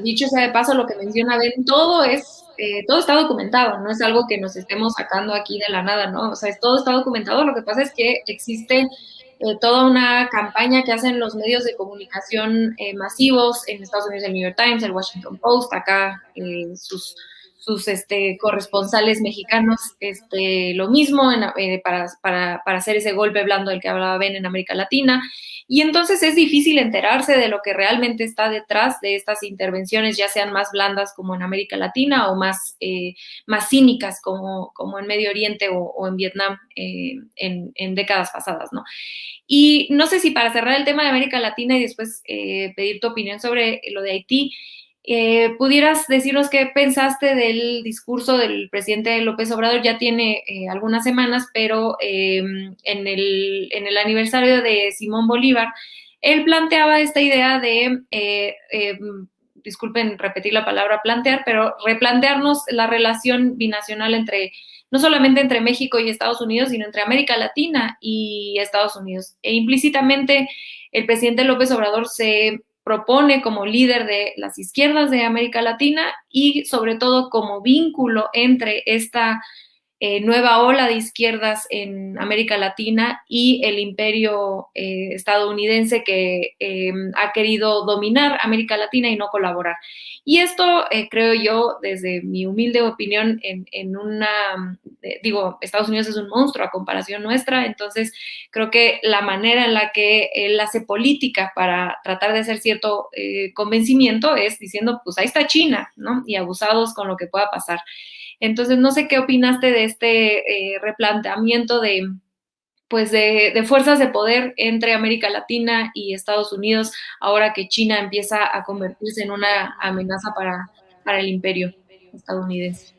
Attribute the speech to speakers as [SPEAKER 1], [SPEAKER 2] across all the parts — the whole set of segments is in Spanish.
[SPEAKER 1] dicho sea de paso, lo que menciona Ben, todo está documentado, no es algo que nos estemos sacando aquí de la nada, ¿no? O sea, todo está documentado, lo que pasa es que existe toda una campaña que hacen los medios de comunicación masivos en Estados Unidos, el New York Times, el Washington Post, acá sus corresponsales mexicanos, lo mismo para hacer ese golpe blando del que hablaba Ben en América Latina. Y entonces es difícil enterarse de lo que realmente está detrás de estas intervenciones, ya sean más blandas como en América Latina o más cínicas como en Medio Oriente o en Vietnam en décadas pasadas, ¿no? Y no sé si para cerrar el tema de América Latina y después pedir tu opinión sobre lo de Haití, ¿pudieras decirnos qué pensaste del discurso del presidente López Obrador? Ya tiene algunas semanas, pero en el aniversario de Simón Bolívar, él planteaba esta idea de, disculpen repetir la palabra plantear, pero replantearnos la relación binacional no solamente entre México y Estados Unidos, sino entre América Latina y Estados Unidos. E implícitamente el presidente López Obrador se propone como líder de las izquierdas de América Latina y sobre todo como vínculo entre esta nueva ola de izquierdas en América Latina y el imperio estadounidense que ha querido dominar América Latina y no colaborar. Y esto, creo yo, desde mi humilde opinión, digo, Estados Unidos es un monstruo a comparación nuestra, entonces creo que la manera en la que él hace política para tratar de hacer cierto convencimiento es diciendo, pues ahí está China, ¿no? Y abusados con lo que pueda pasar. Entonces, no sé qué opinaste de este replanteamiento de fuerzas de poder entre América Latina y Estados Unidos, ahora que China empieza a convertirse en una amenaza para el imperio estadounidense.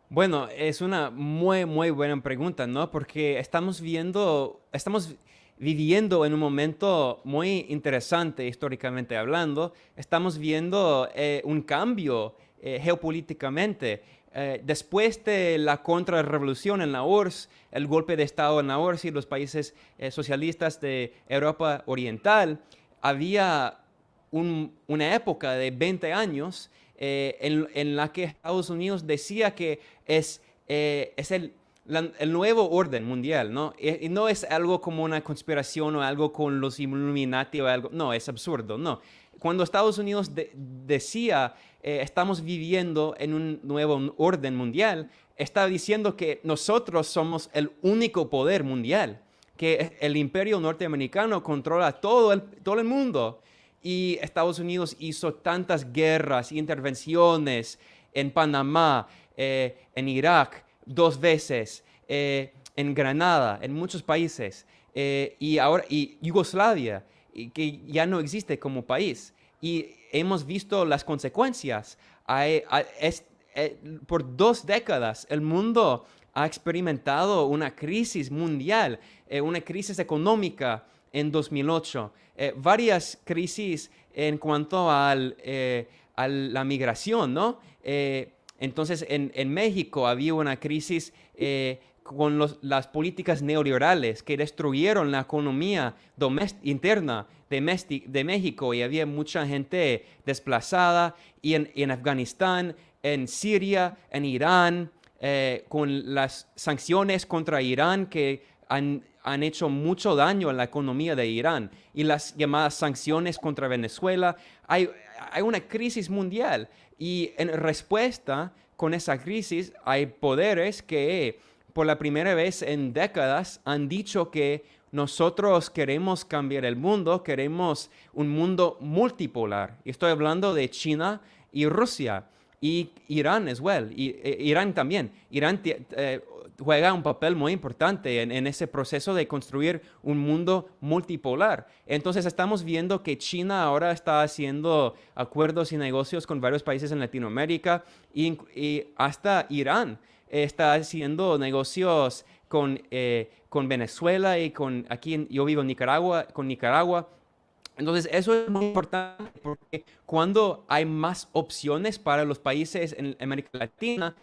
[SPEAKER 2] Bueno, es una muy, muy buena pregunta, ¿no? Porque estamos viviendo en un momento muy interesante históricamente hablando. Estamos viendo un cambio geopolíticamente. Después de la contrarrevolución en la URSS, el golpe de Estado en la URSS y los países socialistas de Europa Oriental, había una época de 20 años en la que Estados Unidos decía que es el nuevo orden mundial, ¿no? Y no es algo como una conspiración o algo con los Illuminati o algo, no, es absurdo, no. Cuando Estados Unidos decía estamos viviendo en un nuevo orden mundial, estaba diciendo que nosotros somos el único poder mundial, que el imperio norteamericano controla todo el mundo y Estados Unidos hizo tantas guerras, intervenciones en Panamá, en Irak, 2 veces, en Granada, en muchos países, y Yugoslavia, que ya no existe como país. Y hemos visto las consecuencias. Por 2 décadas el mundo ha experimentado una crisis mundial, una crisis económica en 2008, varias crisis en cuanto a la migración, ¿no? Entonces, en México había una crisis con las políticas neoliberales que destruyeron la economía interna de México y había mucha gente desplazada y en Afganistán, en Siria, en Irán, con las sanciones contra Irán que han hecho mucho daño a la economía de Irán y las llamadas sanciones contra Venezuela. Hay una crisis mundial y en respuesta con esa crisis hay poderes que por la primera vez en décadas han dicho que nosotros queremos cambiar el mundo, queremos un mundo multipolar. Y estoy hablando de China y Rusia y Irán as well, y Irán también. Irán juega un papel muy importante en ese proceso de construir un mundo multipolar. Entonces estamos viendo que China ahora está haciendo acuerdos y negocios con varios países en Latinoamérica y hasta Irán está haciendo negocios con Venezuela y yo vivo en Nicaragua, con Nicaragua. Entonces, eso es muy importante porque cuando hay más opciones para los países en América Latina,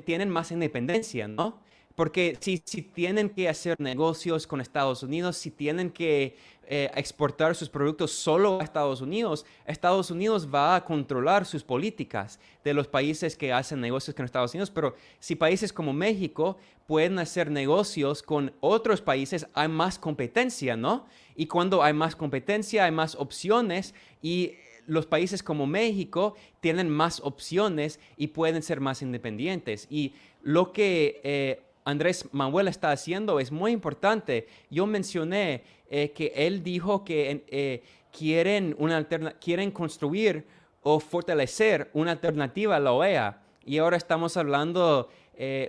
[SPEAKER 2] tienen más independencia, ¿no? Porque si tienen que hacer negocios con Estados Unidos, si tienen que exportar sus productos solo a Estados Unidos va a controlar sus políticas de los países que hacen negocios con Estados Unidos. Pero si países como México pueden hacer negocios con otros países, hay más competencia, ¿no? Y cuando hay más competencia, hay más opciones y los países como México tienen más opciones y pueden ser más independientes. Y lo que Andrés Manuel está haciendo es muy importante. Yo mencioné que él dijo que quieren construir o fortalecer una alternativa a la OEA. Y ahora estamos hablando,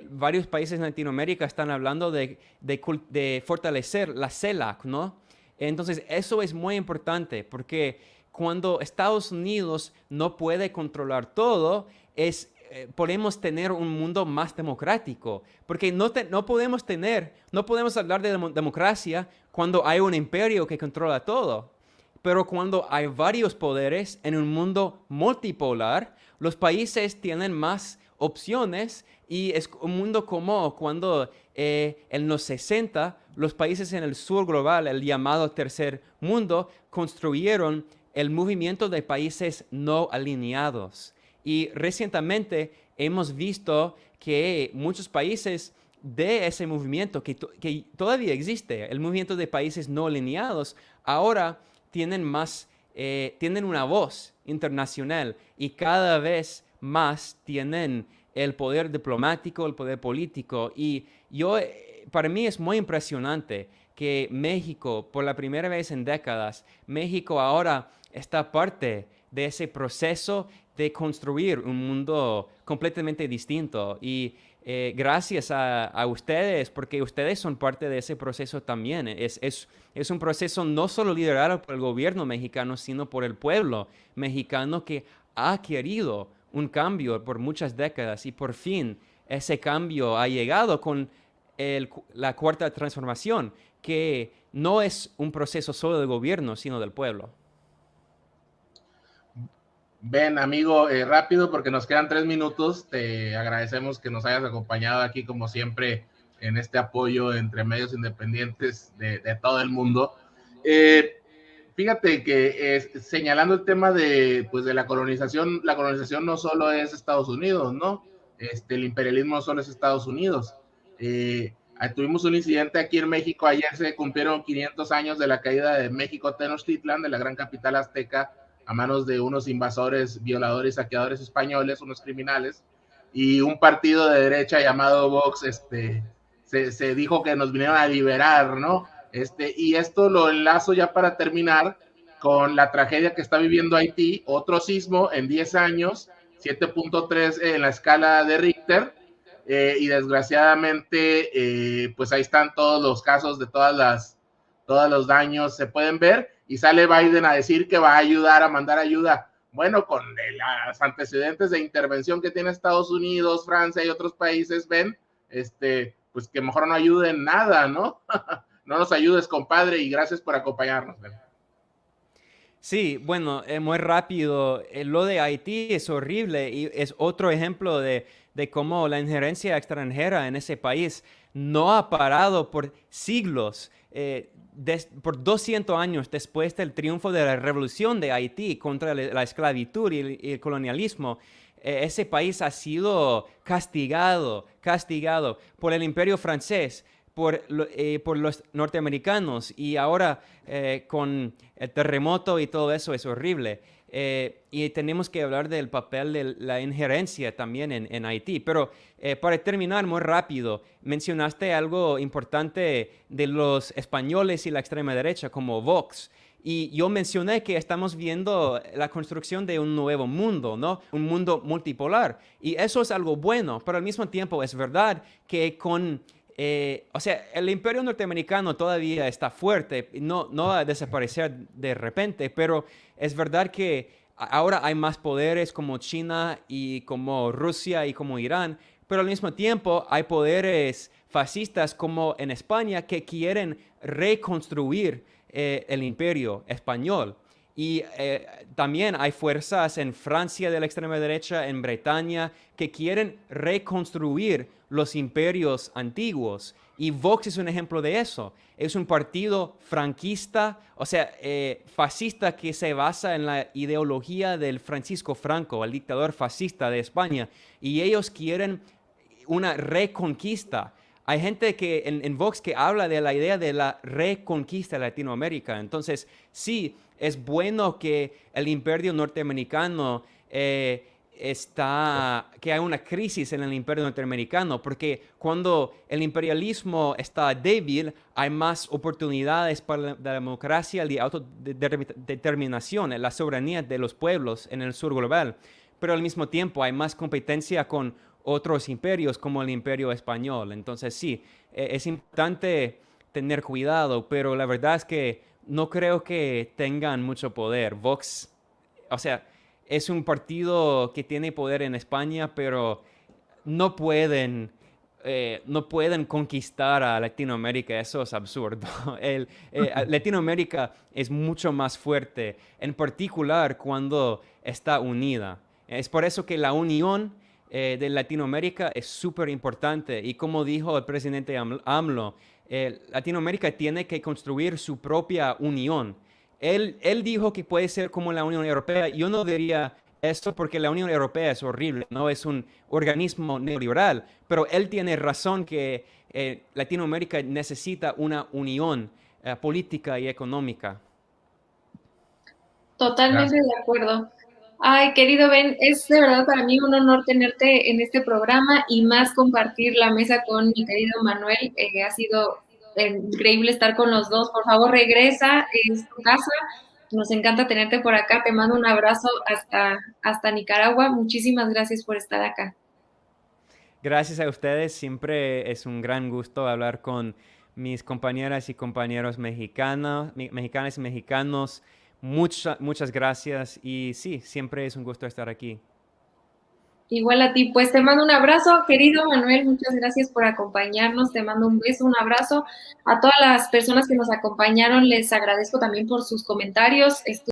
[SPEAKER 2] varios países en Latinoamérica están hablando de fortalecer la CELAC, ¿no? Entonces, eso es muy importante porque cuando Estados Unidos no puede controlar todo, podemos tener un mundo más democrático, porque no podemos hablar de democracia cuando hay un imperio que controla todo. Pero cuando hay varios poderes en un mundo multipolar, los países tienen más opciones y es un mundo como cuando en los 60 los países en el sur global, el llamado tercer mundo, construyeron el movimiento de países no alineados. Y recientemente hemos visto que muchos países de ese movimiento, que todavía existe, el movimiento de países no alineados, ahora tienen una voz internacional y cada vez más tienen el poder diplomático, el poder político. Y para mí es muy impresionante que México, por la primera vez en décadas, México ahora está parte de ese proceso de construir un mundo completamente distinto. Y gracias a ustedes, porque ustedes son parte de ese proceso también. Es un proceso no solo liderado por el gobierno mexicano, sino por el pueblo mexicano que ha querido un cambio por muchas décadas y por fin ese cambio ha llegado con la cuarta transformación, que no es un proceso solo del gobierno, sino del pueblo.
[SPEAKER 3] Ben, amigo, rápido porque nos quedan 3 minutos. Te agradecemos que nos hayas acompañado aquí como siempre en este apoyo entre medios independientes de todo el mundo. Fíjate que señalando el tema de la colonización no solo es Estados Unidos, ¿no? El imperialismo no solo es Estados Unidos. Tuvimos un incidente aquí en México, ayer se cumplieron 500 años de la caída de México Tenochtitlan, de la gran capital azteca, a manos de unos invasores, violadores, saqueadores españoles, unos criminales, y un partido de derecha llamado Vox se dijo que nos vinieron a liberar, ¿no? Y esto lo enlazo ya para terminar con la tragedia que está viviendo Haití, otro sismo en 10 años, 7.3 en la escala de Richter, y desgraciadamente, pues ahí están todos los casos de todos los daños, se pueden ver, y sale Biden a decir que va a ayudar, a mandar ayuda. Bueno, con los antecedentes de intervención que tiene Estados Unidos, Francia y otros países, ven, pues que mejor no ayuden nada, ¿no? No nos ayudes, compadre, y gracias por acompañarnos. ¿Ven?
[SPEAKER 2] Sí, bueno, muy rápido, lo de Haití es horrible y es otro ejemplo de cómo la injerencia extranjera en ese país no ha parado por siglos. Por 200 años después del triunfo de la revolución de Haití contra la esclavitud y el colonialismo, ese país ha sido castigado por el imperio francés, por los norteamericanos, y ahora con el terremoto y todo eso es horrible. Y tenemos que hablar del papel de la injerencia también en Haití. Pero para terminar muy rápido, mencionaste algo importante de los españoles y la extrema derecha como Vox. Y yo mencioné que estamos viendo la construcción de un nuevo mundo, ¿no? Un mundo multipolar. Y eso es algo bueno, pero al mismo tiempo es verdad que el imperio norteamericano todavía está fuerte, no va a desaparecer de repente, pero es verdad que ahora hay más poderes como China y como Rusia y como Irán, pero al mismo tiempo hay poderes fascistas como en España que quieren reconstruir el imperio español. Y también hay fuerzas en Francia de la extrema derecha, en Bretaña, que quieren reconstruir los imperios antiguos. Y Vox es un ejemplo de eso. Es un partido franquista, o sea, fascista, que se basa en la ideología del Francisco Franco, el dictador fascista de España. Y ellos quieren una reconquista. Hay gente que en Vox que habla de la idea de la reconquista de Latinoamérica. Entonces, sí, es bueno que el imperio norteamericano que hay una crisis en el imperio norteamericano, porque cuando el imperialismo está débil, hay más oportunidades para la democracia, la autodeterminación, la soberanía de los pueblos en el sur global. Pero al mismo tiempo hay más competencia con otros imperios como el imperio español. Entonces sí, es importante tener cuidado, pero la verdad es que no creo que tengan mucho poder. Vox, o sea, es un partido que tiene poder en España, pero no pueden, no pueden conquistar a Latinoamérica. Eso es absurdo. Latinoamérica es mucho más fuerte, en particular cuando está unida. Es por eso que la unión de Latinoamérica es súper importante. Y como dijo el presidente AMLO, Latinoamérica tiene que construir su propia unión. Él dijo que puede ser como la Unión Europea. Yo no diría esto porque la Unión Europea es horrible, no es un organismo neoliberal, pero él tiene razón que Latinoamérica necesita una unión política y económica.
[SPEAKER 1] Totalmente
[SPEAKER 3] Gracias.
[SPEAKER 1] de acuerdo. Ay, querido Ben, es de verdad para mí un honor tenerte en este programa y más compartir la mesa con mi querido Manuel. Ha sido increíble estar con los dos. Por favor, regresa, es tu casa. Nos encanta tenerte por acá. Te mando un abrazo hasta Nicaragua. Muchísimas gracias por estar acá.
[SPEAKER 2] Gracias a ustedes, siempre es un gran gusto hablar con mis compañeras y compañeros mexicanas y mexicanos. Muchas gracias y sí, siempre es un gusto estar aquí.
[SPEAKER 1] Igual a ti, pues te mando un abrazo, querido Manuel, muchas gracias por acompañarnos, te mando un beso, un abrazo a todas las personas que nos acompañaron, les agradezco también por sus comentarios.